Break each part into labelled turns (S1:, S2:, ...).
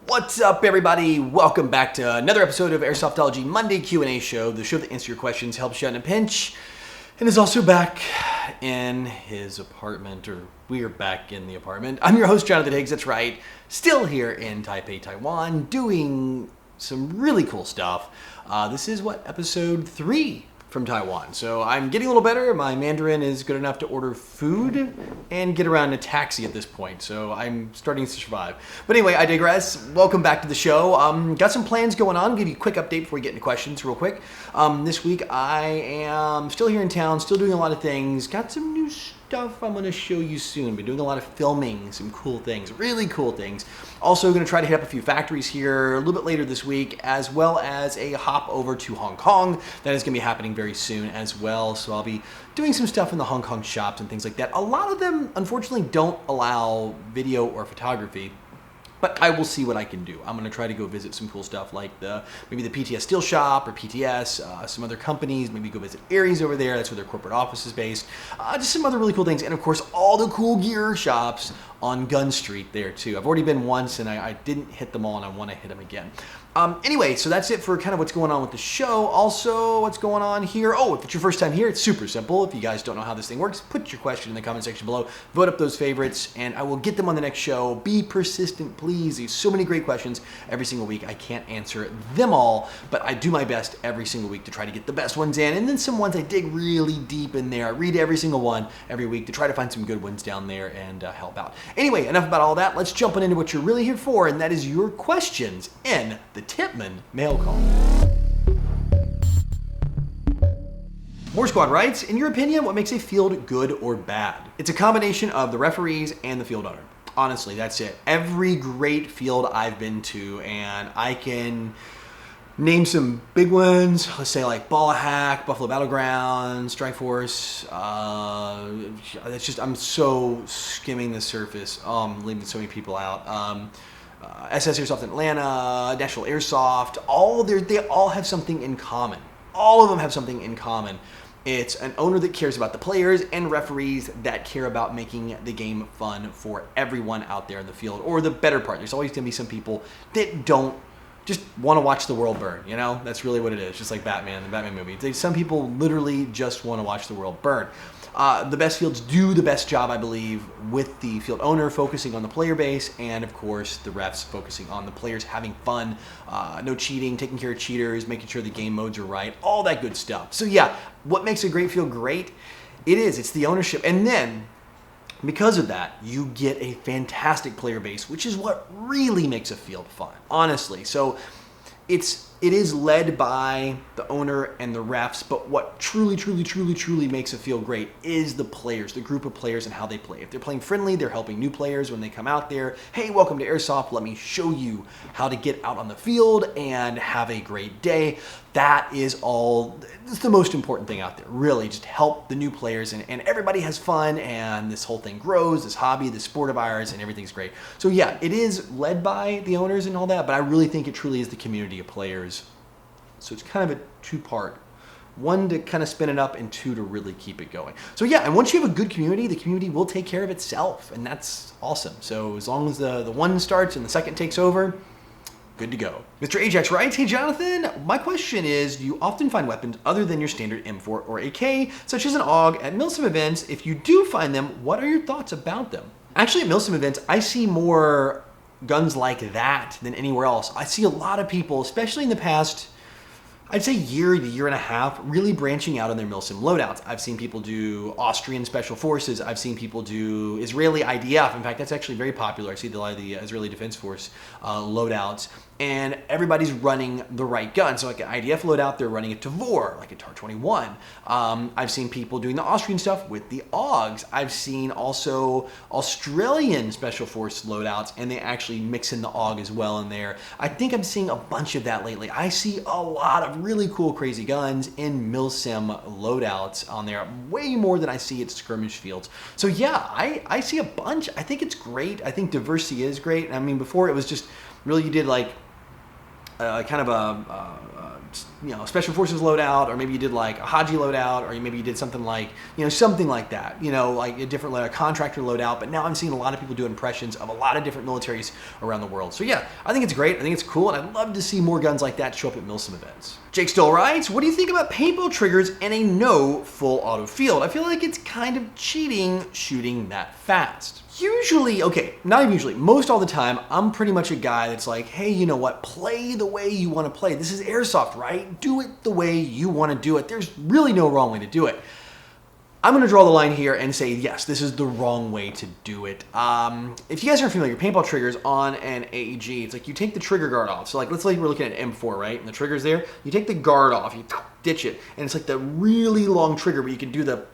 S1: What's up, everybody? Welcome back to another episode of Airsoftology Monday Q&A show, the show that answers your questions, helps you out in a pinch, and is also back in his apartment, or we are back in the apartment. I'm your host, Jonathan Higgs, that's right, still here in Taipei, Taiwan, doing some really cool stuff. This is, episode 3 from Taiwan. So I'm getting a little better. My Mandarin is good enough to order food and get around in a taxi at this point. So I'm starting to survive. But anyway, I digress. Welcome back to the show. Got some plans going on. I'll give you a quick update before we get into questions real quick. This week I am still here in town, still doing a lot of things. Got some new stuff I'm going to show you soon. Been doing a lot of filming, some cool things, really cool things. Also going to try to hit up a few factories here a little bit later this week, as well as a hop over to Hong Kong. That is going to be happening very soon as well. So I'll be doing some stuff in the Hong Kong shops and things like that. A lot of them, unfortunately, don't allow video or photography. But I will see what I can do. I'm going to try to go visit some cool stuff like maybe the PTS Steel Shop or PTS, some other companies, maybe go visit Aries over there. That's where their corporate office is based. Just some other really cool things. And of course, all the cool gear shops on Gun Street there too. I've already been once and I didn't hit them all and I want to hit them again. Anyway, so that's it for kind of what's going on with the show. Also, what's going on here? Oh, if it's your first time here, it's super simple. If you guys don't know how this thing works, put your question in the comment section below. Vote up those favorites, and I will get them on the next show. Be persistent, please. There's so many great questions every single week. I can't answer them all, but I do my best every single week to try to get the best ones in, and then some ones I dig really deep in there. I read every single one every week to try to find some good ones down there and help out. Anyway, enough about all that. Let's jump into what you're really here for, and that is your questions in the Tippmann mail call. More Squad writes, in your opinion, what makes a field good or bad? It's a combination of the referees and the field owner. Honestly, that's it. Every great field I've been to, and I can name some big ones, let's say like Ball Hack, Buffalo Battleground, Strike Force. It's just, I'm so skimming the surface. I'm leaving so many people out. SS Airsoft in Atlanta, National Airsoft, they all have something in common. All of them have something in common. It's an owner that cares about the players and referees that care about making the game fun for everyone out there in the field. Or the better part, there's always going to be some people that don't just want to watch the world burn, you know? That's really what it is, just like Batman, the Batman movie. Some people literally just want to watch the world burn. The best fields do the best job, I believe, with the field owner focusing on the player base, and of course the refs focusing on the players having fun, no cheating, taking care of cheaters, making sure the game modes are right, all that good stuff. So yeah, what makes a great field great? It's the ownership. And then, because of that, you get a fantastic player base, which is what really makes a field fun, honestly. So it is led by the owner and the refs, but what truly makes a field great is the players, the group of players and how they play. If they're playing friendly, they're helping new players when they come out there. Hey, welcome to Airsoft. Let me show you how to get out on the field and have a great day. That is it's the most important thing out there, really. Just help the new players and everybody has fun and this whole thing grows, this hobby, this sport of ours, and everything's great. So yeah, it is led by the owners and all that, but I really think it truly is the community of players. So it's kind of a two-part. One to kind of spin it up and two to really keep it going. So yeah, and once you have a good community, the community will take care of itself, and that's awesome. So as long as the one starts and the second takes over, good to go. Mr. Ajax writes, hey Jonathan, my question is, do you often find weapons other than your standard M4 or AK, such as an AUG, at MilSim events? If you do find them, what are your thoughts about them? Actually, at MilSim events, I see more guns like that than anywhere else. I see a lot of people, especially in the past, I'd say year and a half, really branching out on their MilSim loadouts. I've seen people do Austrian Special Forces. I've seen people do Israeli IDF. In fact, that's actually very popular. I see a lot of the Israeli Defense Force loadouts. And everybody's running the right gun. So like an IDF loadout, they're running a Tavor, like a TAR-21. I've seen people doing the Austrian stuff with the AUGs. I've seen also Australian Special Force loadouts, and they actually mix in the AUG as well in there. I think I'm seeing a bunch of that lately. I see a lot of really cool, crazy guns in MilSim loadouts on there, way more than I see at skirmish fields. So yeah, I see a bunch. I think it's great. I think diversity is great. I mean, before it was just really you did like kind of a special forces loadout, or maybe you did like a Haji loadout, or maybe you did something like that, like a different contractor loadout. But now I'm seeing a lot of people do impressions of a lot of different militaries around the world. So yeah, I think it's great. I think it's cool, and I'd love to see more guns like that show up at MilSim events. Jake still writes, what do you think about paintball triggers in a no full auto field? I feel like it's kind of cheating shooting that fast. Usually, okay, not even usually, most all the time, I'm pretty much a guy that's like, hey, you know what, play the way you want to play. This is airsoft, right? Do it the way you want to do it. There's really no wrong way to do it. I'm going to draw the line here and say, yes, this is the wrong way to do it. If you guys aren't familiar, paintball triggers on an AEG, it's like you take the trigger guard off. So like, let's say we're looking at M4, right? And the trigger's there. You take the guard off, you ditch it, and it's like the really long trigger where you can do the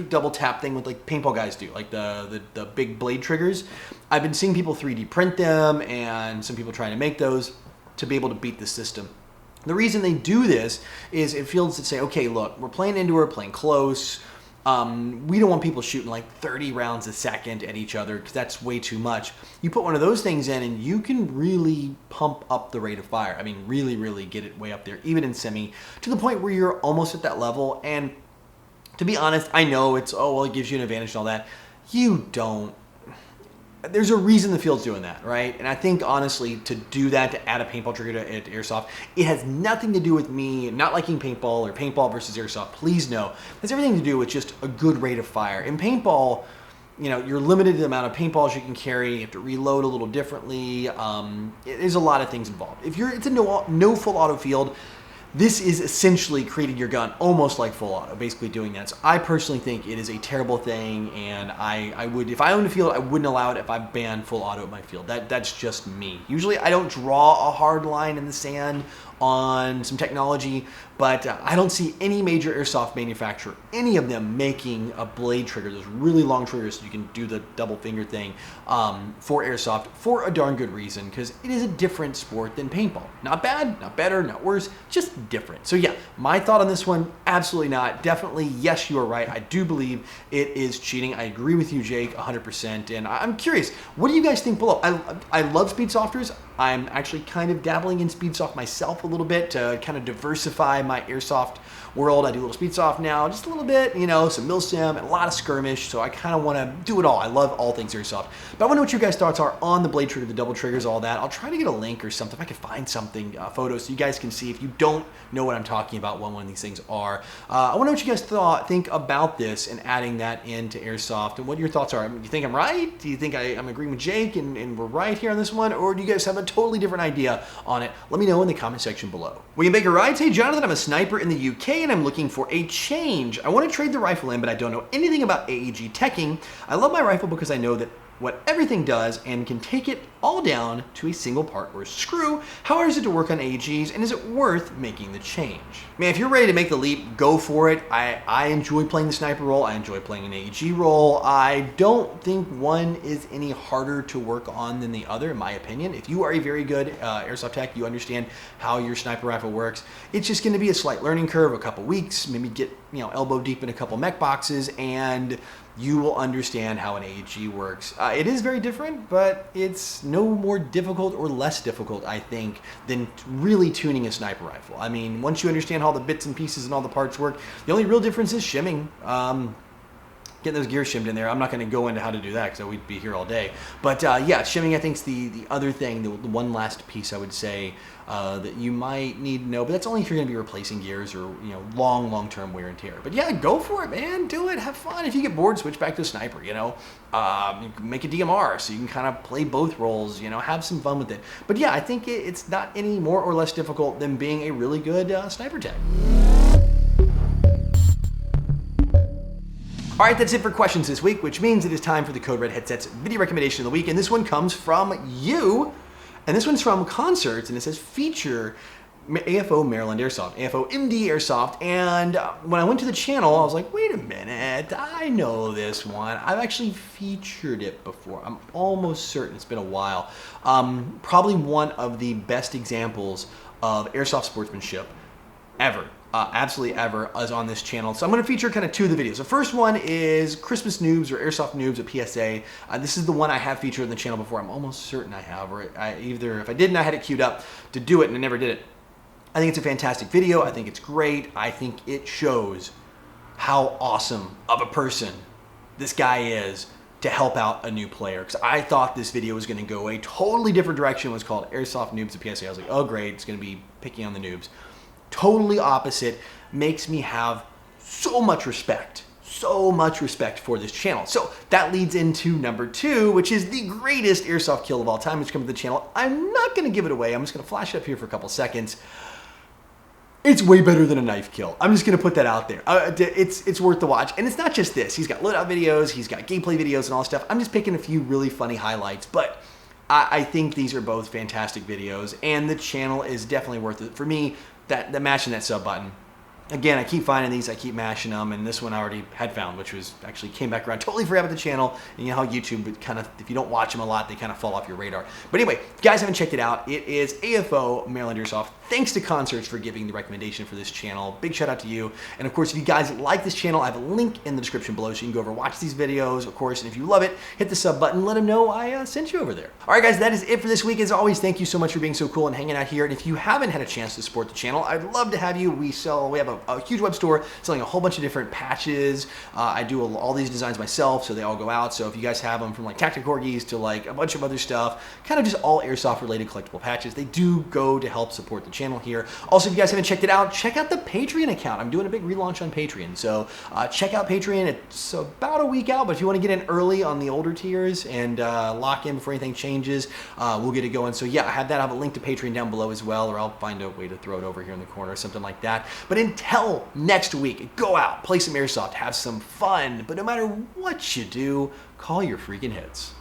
S1: double tap thing with like paintball guys do, like the big blade triggers. I've been seeing people 3D print them, and some people trying to make those to be able to beat the system. The reason they do this is in fields that say, okay, look, we're playing indoor, playing close. We don't want people shooting like 30 rounds a second at each other, because that's way too much. You put one of those things in and you can really pump up the rate of fire. I mean, really, really get it way up there, even in semi, to the point where you're almost at that level. And to be honest, I know it's, oh, well, it gives you an advantage and all that. You don't. There's a reason the field's doing that, right? And I think, honestly, to do that, to add a paintball trigger to airsoft, it has nothing to do with me not liking paintball or paintball versus airsoft. Please no. It has everything to do with just a good rate of fire. In paintball, you're limited to the amount of paintballs you can carry. You have to reload a little differently. There's a lot of things involved. If it's a no full auto field, this is essentially creating your gun almost like full auto, basically doing that. So I personally think it is a terrible thing, and I would, if I owned a field, I wouldn't allow it if I banned full auto at my field. That's just me. Usually I don't draw a hard line in the sand on some technology, but I don't see any major airsoft manufacturer, any of them, making a blade trigger, those really long triggers so you can do the double finger thing for airsoft, for a darn good reason, because it is a different sport than paintball. Not bad, not better, not worse, just different. So yeah, my thought on this one, absolutely not. Definitely, yes, you are right. I do believe it is cheating. I agree with you, Jake, 100%. And I'm curious, what do you guys think below? I love speed softers. I'm actually kind of dabbling in speedsoft myself a little bit to kind of diversify my airsoft world. I do a little speedsoft now, just a little bit, some MilSim and a lot of skirmish. So I kind of want to do it all. I love all things airsoft. But I wonder what your guys' thoughts are on the blade trigger, the double triggers, all that. I'll try to get a link or something, if I can find something, photos, so you guys can see if you don't know what I'm talking about, what one of these things are. I want to know what you guys think about this and adding that into airsoft, and what your thoughts are. Do you think I'm right? Do you think I'm agreeing with Jake and we're right here on this one? Or do you guys have a totally different idea on it? Let me know in the comment section below. William Baker writes, hey Jonathan, I'm a sniper in the UK and I'm looking for a change. I want to trade the rifle in, but I don't know anything about AEG teching. I love my rifle because I know that what everything does and can take it all down to a single part or screw. How hard is it to work on AEGs, and is it worth making the change? Man, if you're ready to make the leap, go for it. I enjoy playing the sniper role. I enjoy playing an AEG role. I don't think one is any harder to work on than the other, in my opinion. If you are a very good airsoft tech, you understand how your sniper rifle works. It's just going to be a slight learning curve, a couple weeks, maybe get elbow deep in a couple mech boxes, and you will understand how an AEG works. It is very different, but it's no more difficult or less difficult, I think, than really tuning a sniper rifle. I mean, once you understand how the bits and pieces and all the parts work, the only real difference is shimming. Getting those gears shimmed in there. I'm not going to go into how to do that because we'd be here all day. But yeah, shimming I think is the other thing, the one last piece I would say that you might need to know. But that's only if you're going to be replacing gears or long-term wear and tear. But yeah, go for it, man. Do it. Have fun. If you get bored, switch back to a sniper. Make a DMR so you can kind of play both roles. Have some fun with it. But yeah, I think it's not any more or less difficult than being a really good sniper tech. All right, that's it for questions this week, which means it is time for the Code Red Headsets video recommendation of the week. And this one comes from you. And this one's from Concerts, and it says feature AFO Maryland Airsoft, AFO MD Airsoft. And when I went to the channel, I was like, wait a minute, I know this one. I've actually featured it before. I'm almost certain it's been a while. Probably one of the best examples of airsoft sportsmanship ever. Absolutely ever is on this channel. So I'm going to feature kind of two of the videos. The first one is Christmas Noobs or Airsoft Noobs, a PSA. This is the one I have featured on the channel before. I'm almost certain I have, or either if I didn't, I had it queued up to do it and I never did it. I think it's a fantastic video. I think it's great. I think it shows how awesome of a person this guy is to help out a new player. Because I thought this video was going to go a totally different direction. It was called Airsoft Noobs, a PSA. I was like, oh great, it's going to be picking on the noobs. Totally opposite. Makes me have so much respect for this channel. So that leads into number 2, which is the greatest airsoft kill of all time, which comes to the channel. I'm not going to give it away. I'm just going to flash it up here for a couple seconds. It's way better than a knife kill. I'm just going to put that out there. It's worth the watch. And it's not just this. He's got loadout videos, he's got gameplay videos and all that stuff. I'm just picking a few really funny highlights, but I think these are both fantastic videos, and the channel is definitely worth it. For me, that mashing that sub button. Again, I keep finding these, I keep mashing them, and this one I already had found, which was actually came back around. Totally forgot about the channel, and you know how YouTube kind of, if you don't watch them a lot, they kind of fall off your radar. But anyway, if you guys haven't checked it out, it is AFO Maryland Airsoft. Thanks to Concerts for giving the recommendation for this channel. Big shout out to you. And of course, if you guys like this channel, I have a link in the description below, so you can go over and watch these videos, of course, and if you love it, hit the sub button, let them know I sent you over there. All right, guys, that is it for this week. As always, thank you so much for being so cool and hanging out here. And if you haven't had a chance to support the channel, I'd love to have you. We have a huge web store selling a whole bunch of different patches. I do all these designs myself, so they all go out. So if you guys have them, from like tactic corgis to like a bunch of other stuff, kind of just all airsoft related collectible patches, they do go to help support the channel here. Also, if you guys haven't checked it out, check out the Patreon account. I'm doing a big relaunch on Patreon, so check out Patreon. It's about a week out, but if you want to get in early on the older tiers and lock in before anything changes, we'll get it going. So yeah, I have that. I have a link to Patreon down below as well, or I'll find a way to throw it over here in the corner or something like that. But until next week, go out, play some airsoft, have some fun, but no matter what you do, call your freaking hits.